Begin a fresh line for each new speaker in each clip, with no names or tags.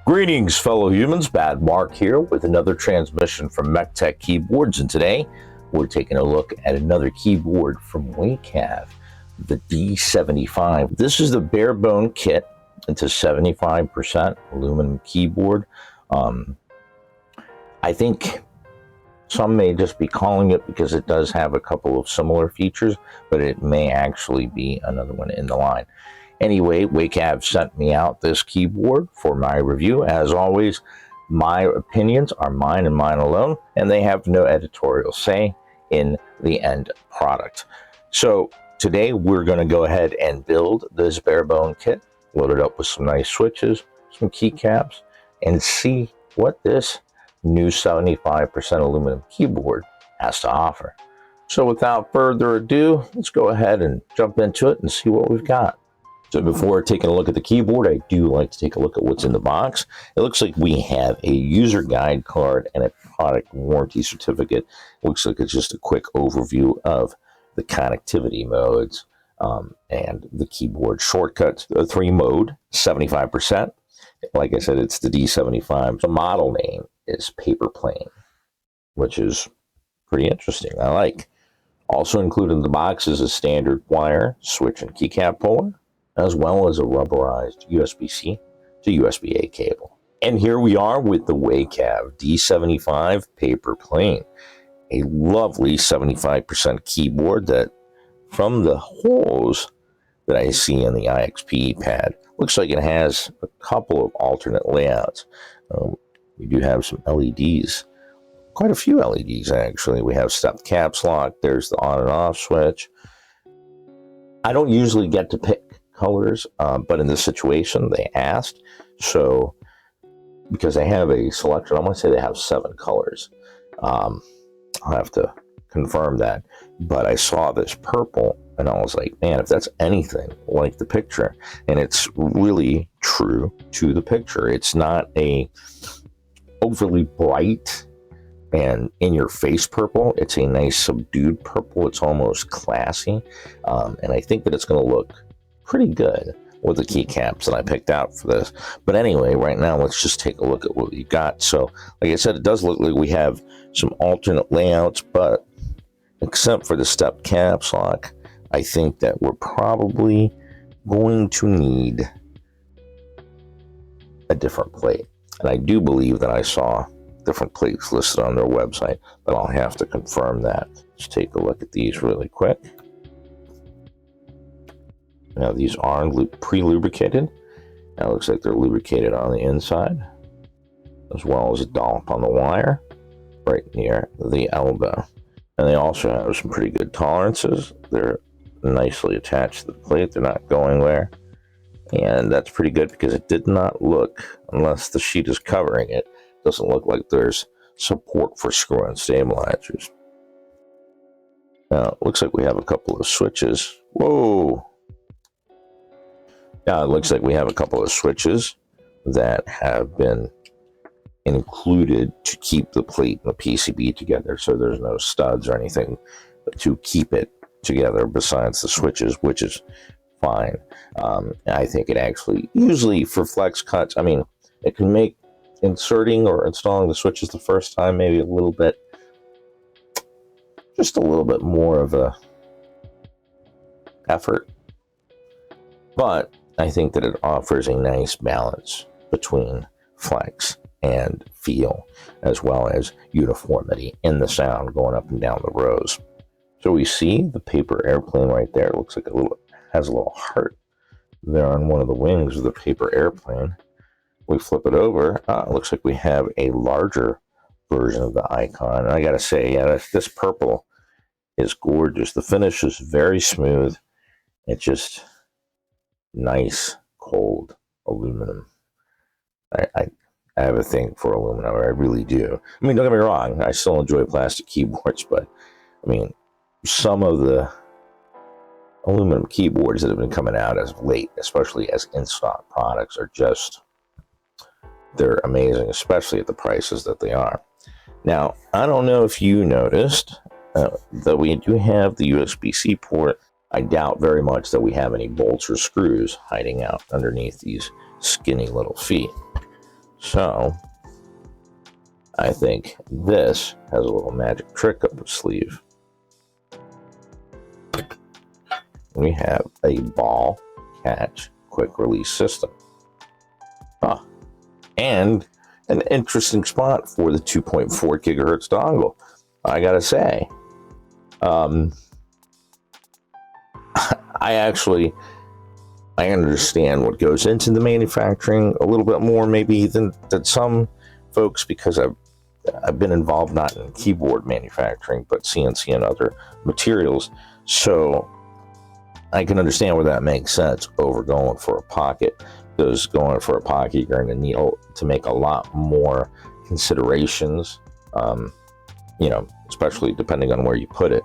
Greetings, fellow humans. Bad Mark here with another transmission from Metre Keyboards, and today we're taking a look at another keyboard from Weikav, the D75. This is the bare bone kit. It's a 75% aluminum keyboard. I think some may just be calling it because it does have a couple of similar features, but it may actually be another one in the line. Anyway, Weikav sent me out this keyboard for my review. As always, my opinions are mine and mine alone, and they have no editorial say in the end product. So today we're going to go ahead and build this bare bone kit, load it up with some nice switches, some keycaps, and see what this new 75% aluminum keyboard has to offer. So without further ado, let's go ahead and jump into it and see what we've got. So before taking a look at the keyboard, I do like to take a look at what's in the box. It looks like we have a user guide card and a product warranty certificate. Looks like it's just a quick overview of the connectivity modes and the keyboard shortcuts. The 3-mode, 75%. Like I said, it's the D75. The model name is Paper Plane, which is pretty interesting. I like. Also included in the box is a standard wire switch and keycap puller, as well as a rubberized USB-C to USB-A cable. And here we are with the Weikav D75 Paper Plane, a lovely 75% keyboard that, from the holes that I see in the IXP pad, looks like it has a couple of alternate layouts. We do have some LEDs, quite a few LEDs actually. We have step caps lock, there's the on and off switch. I don't usually get to pick colors, but in this situation they asked, so because they have a selection, I'm going to say they have 7 colors. I'll have to confirm that, but I saw this purple and I was like, man, if that's anything like the picture, and it's really true to the picture. It's not a overly bright and in-your-face purple. It's a nice subdued purple. It's almost classy, and I think that it's going to look pretty good with the keycaps that I picked out for this. But anyway, right now let's just take a look at what we got. So like I said, it does look like we have some alternate layouts, but except for the step caps lock, I think that we're probably going to need a different plate. And I do believe that I saw different plates listed on their website, but I'll have to confirm that. Let's take a look at these really quick. Now these are pre-lubricated. Now it looks like they're lubricated on the inside, as well as a dollop on the wire right near the elbow. And they also have some pretty good tolerances. They're nicely attached to the plate. They're not going there. And that's pretty good because it did not look, unless the sheet is covering it, doesn't look like there's support for screw-in stabilizers. Now it looks like we have a couple of switches. Whoa! Yeah, it looks like we have a couple of switches that have been included to keep the plate and the PCB together, so there's no studs or anything to keep it together besides the switches, which is fine. I think it actually, usually for flex cuts, I mean, it can make inserting or installing the switches the first time maybe a little bit, just a little bit more of a effort, but I think that it offers a nice balance between flex and feel, as well as uniformity in the sound going up and down the rows. So we see the paper airplane right there. It looks like has a little heart there on one of the wings of the paper airplane. We flip it over. It looks like we have a larger version of the icon. And I gotta say, yeah, this purple is gorgeous. The finish is very smooth. It's just nice, cold aluminum. I have a thing for aluminum. I really do. I mean, don't get me wrong. I still enjoy plastic keyboards, but I mean, some of the aluminum keyboards that have been coming out as of late, especially as in-stock products, are just, they're amazing, especially at the prices that they are. Now, I don't know if you noticed that we do have the USB-C port. I doubt very much that we have any bolts or screws hiding out underneath these skinny little feet. So I think this has a little magic trick up its sleeve. We have a ball catch quick release system. And an interesting spot for the 2.4 gigahertz dongle. I gotta say, I understand what goes into the manufacturing a little bit more maybe than some folks, because I've been involved not in keyboard manufacturing but CNC and other materials, so I can understand where that makes sense over going for a pocket. Because going for a pocket, you're going to need to make a lot more considerations, you know, especially depending on where you put it.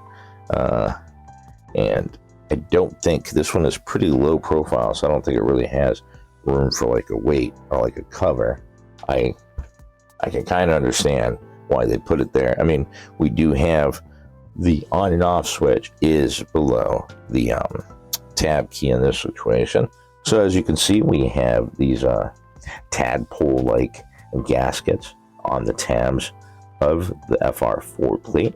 And I don't think this one is pretty low profile, so I don't think it really has room for like a weight or like a cover. I can kind of understand why they put it there. I mean, we do have the on and off switch is below the tab key in this situation. So as you can see, we have these tadpole-like gaskets on the tabs of the FR4 plate.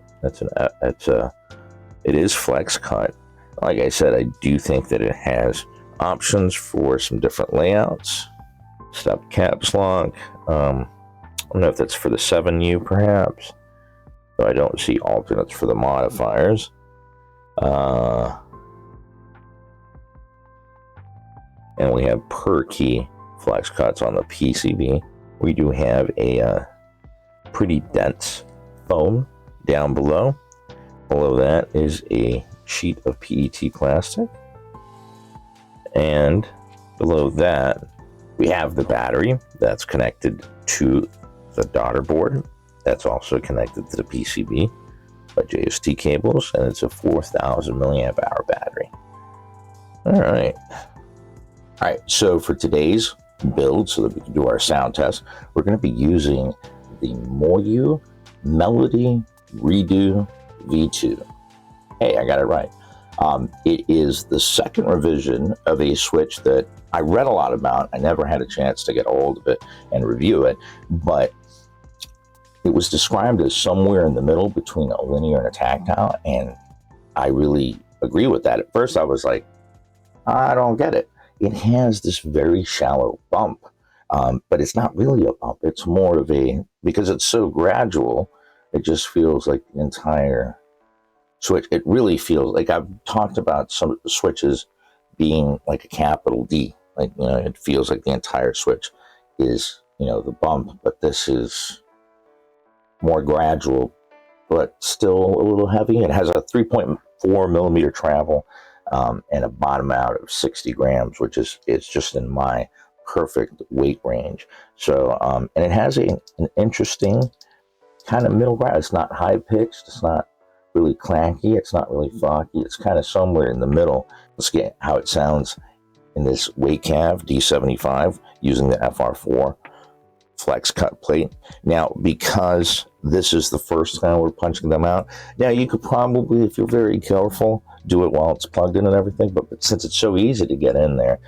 It is flex cut. Like I said, I do think that it has options for some different layouts. Step caps lock. I don't know if that's for the 7U perhaps. So I don't see alternates for the modifiers. And we have per key flex cuts on the PCB. We do have a pretty dense foam down below. Below that is a sheet of PET plastic. And below that, we have the battery that's connected to the daughter board. That's also connected to the PCB by JST cables, and it's a 4,000 milliamp hour battery. All right, so for today's build, so that we can do our sound test, we're going to be using the Moyu Melody V2. Hey, I got it right. It is the second revision of a switch that I read a lot about. I never had a chance to get a hold of it and review it, but it was described as somewhere in the middle between a linear and a tactile, and I really agree with that. At first, I was like, I don't get it. It has this very shallow bump, but it's not really a bump. It's more of a, because it's so gradual, it just feels like the entire switch. It really feels like, I've talked about some switches being like a capital D, like, you know, it feels like the entire switch is, you know, the bump, but this is more gradual, but still a little heavy. It has a 3.4 millimeter travel and a bottom out of 60 grams, which is just in my perfect weight range. So, and it has an interesting kind of middle ground. It's not high pitched. It's not really clanky. It's not really funky. It's kind of somewhere in the middle. Let's get how it sounds in this Weikav D75 using the FR4 flex cut plate. Now, because this is the first time we're punching them out, now you could probably, if you're very careful, do it while it's plugged in and everything, but since it's so easy to get in there,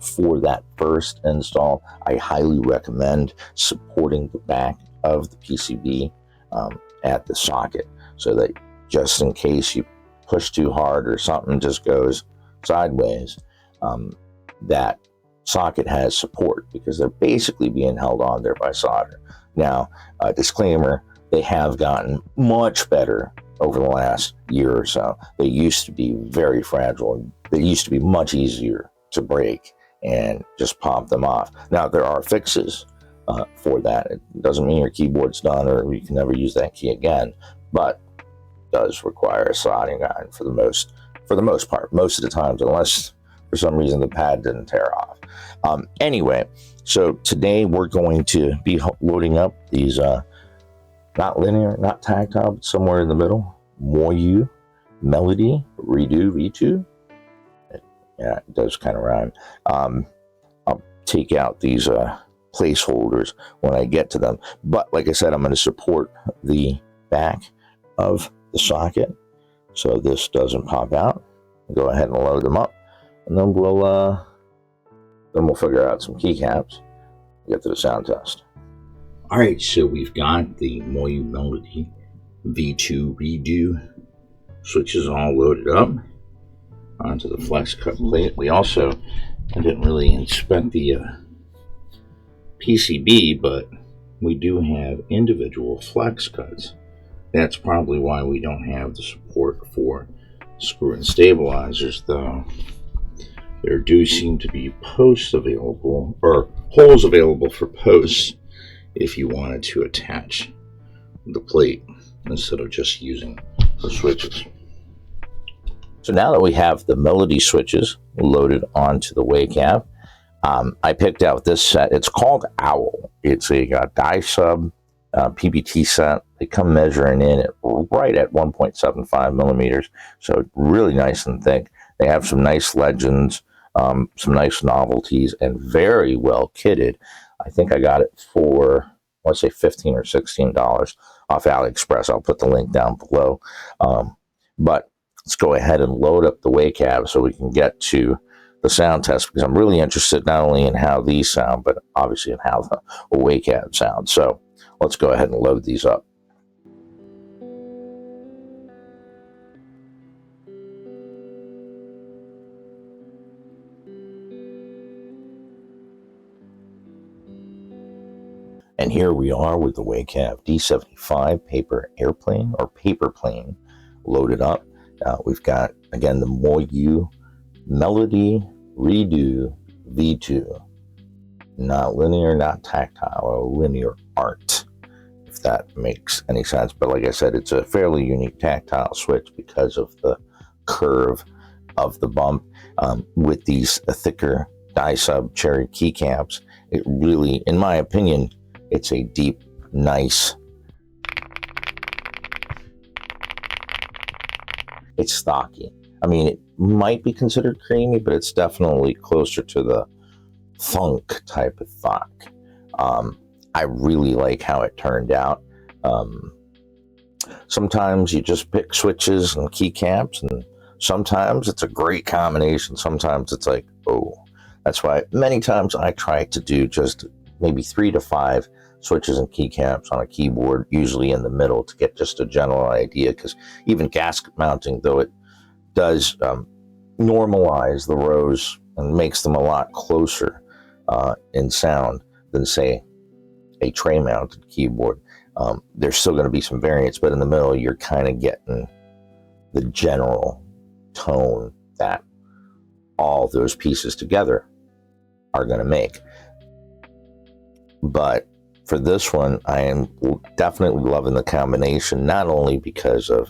for that first install, I highly recommend supporting the back of the PCB at the socket, so that just in case you push too hard or something just goes sideways, that socket has support, because they're basically being held on there by solder. Now, disclaimer, they have gotten much better over the last year or so. They used to be very fragile. They used to be much easier to break and just pop them off. Now, there are fixes for that. It doesn't mean your keyboard's done or you can never use that key again, but it does require a soldering iron for the most part, most of the times, unless for some reason the pad didn't tear off. Anyway, so today we're going to be loading up these not linear, not tactile, but somewhere in the middle, Moyu Melody V2. Yeah, it does kind of rhyme. I'll take out these placeholders when I get to them, but like I said, I'm going to support the back of the socket so this doesn't pop out. Go ahead and load them up, and then we'll figure out some keycaps get to the sound test. All right, so we've got the Moyu Melody V2 Redo switches all loaded up onto the flex cut plate. We also, I didn't really inspect the PCB, but we do have individual flex cuts. That's probably why we don't have the support for screw-in stabilizers, though. There do seem to be posts available, or holes available for posts, if you wanted to attach the plate instead of just using the switches. So now that we have the Melody switches loaded onto the Weikav, I picked out this set. It's called Owl. It's a die sub PBT set. They come measuring in at right at 1.75 millimeters, so really nice and thick. They have some nice legends, some nice novelties, and very well kitted. I think I got it for, let's say, $15 or $16 off AliExpress. I'll put the link down below. But let's go ahead and load up the Weikav so we can get to the sound test, because I'm really interested not only in how these sound, but obviously in how the Weikav sounds. So let's go ahead and load these up. And here we are with the Weikav D75 paper airplane or paper plane loaded up. We've got, again, the Moyu Melody Redo V2. Not linear, not tactile, or linear art, if that makes any sense. But like I said, it's a fairly unique tactile switch because of the curve of the bump. With these thicker die sub cherry keycaps, it really, in my opinion, it's a deep, nice, it's stocky. I mean, it might be considered creamy, but it's definitely closer to the funk type of thought. I really like how it turned out. Sometimes you just pick switches and keycaps, and sometimes it's a great combination. Sometimes it's like, oh, that's why many times I try to do just maybe 3 to 5 switches and keycaps on a keyboard, usually in the middle, to get just a general idea, because even gasket mounting, though it does normalize the rows and makes them a lot closer in sound than, say, a tray mounted keyboard, there's still going to be some variance, but in the middle you're kind of getting the general tone that all those pieces together are going to make. But for this one, I am definitely loving the combination, not only because of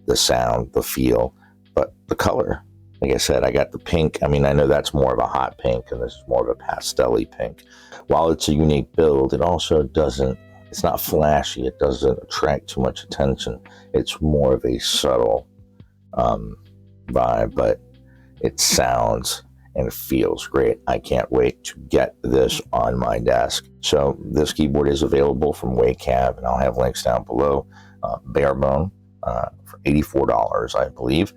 the sound, the feel, but the color. Like I said, I got the pink. I mean, I know that's more of a hot pink, and this is more of a pastel-y pink. While it's a unique build, it also doesn't, it's not flashy. It doesn't attract too much attention. It's more of a subtle vibe, but it sounds and it feels great. I can't wait to get this on my desk. So this keyboard is available from Weikav, and I'll have links down below. Barebone for $84, I believe.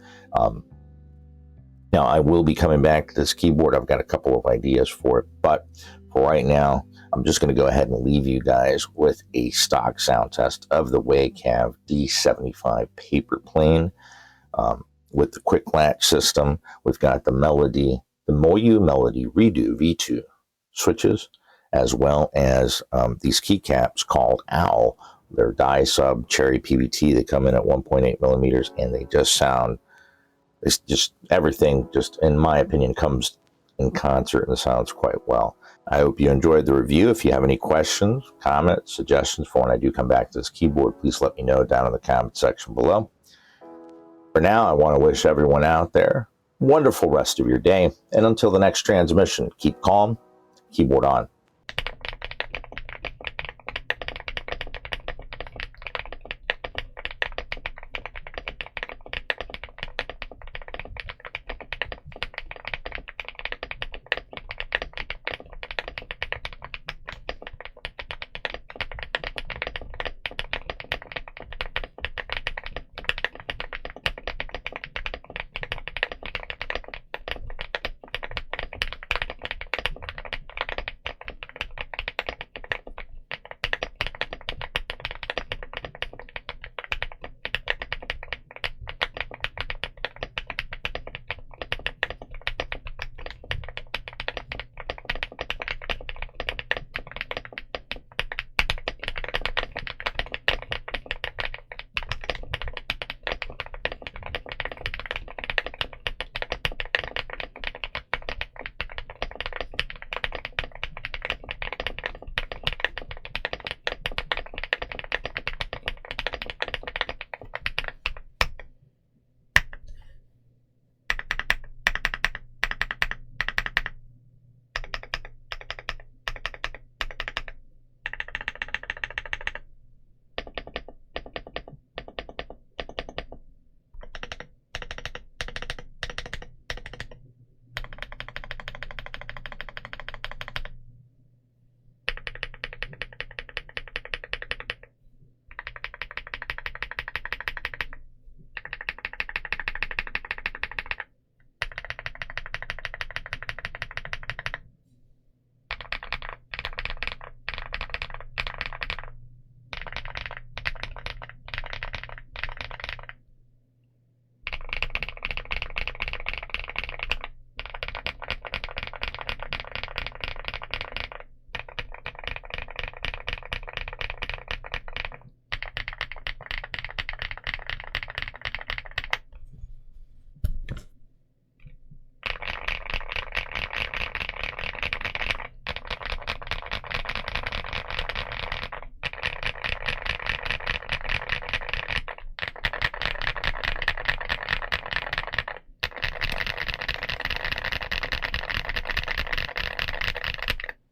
Now, I will be coming back to this keyboard. I've got a couple of ideas for it, but for right now, I'm just going to go ahead and leave you guys with a stock sound test of the Weikav D75 paper plane with the quick latch system. We've got the Moyu Melody Redo V2 switches, as well as these keycaps called Owl. They're die sub cherry PBT. They come in at 1.8 millimeters, and they just sound, it's just, everything just, in my opinion, comes in concert and sounds quite well. I hope you enjoyed the review. If you have any questions, comments, suggestions for when I do come back to this keyboard, please let me know down in the comment section below. For now, I want to wish everyone out there a wonderful rest of your day, and until the next transmission, keep calm, keyboard on.